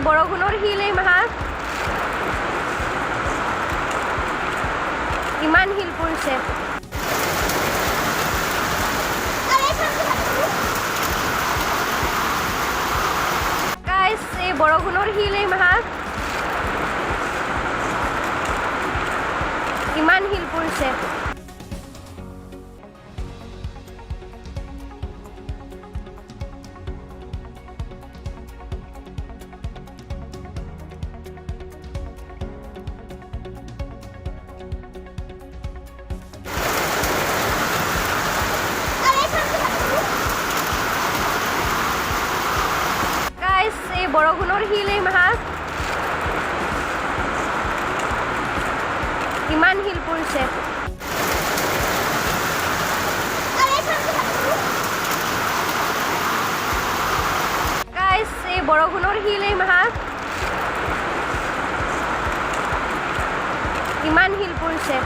বৰষুণৰ শিল এই মাহত ইমান শিল পৰিছে। গাইজ এই বৰষুণৰ শিল এই মাহত ইমান শিল পৰিছে। বৰষুণৰ শিল এই মাহত ইমান শিল পৰিছে। গাইজ এই বৰষুণৰ শিল এই মাহত ইমান শিল পৰিছে।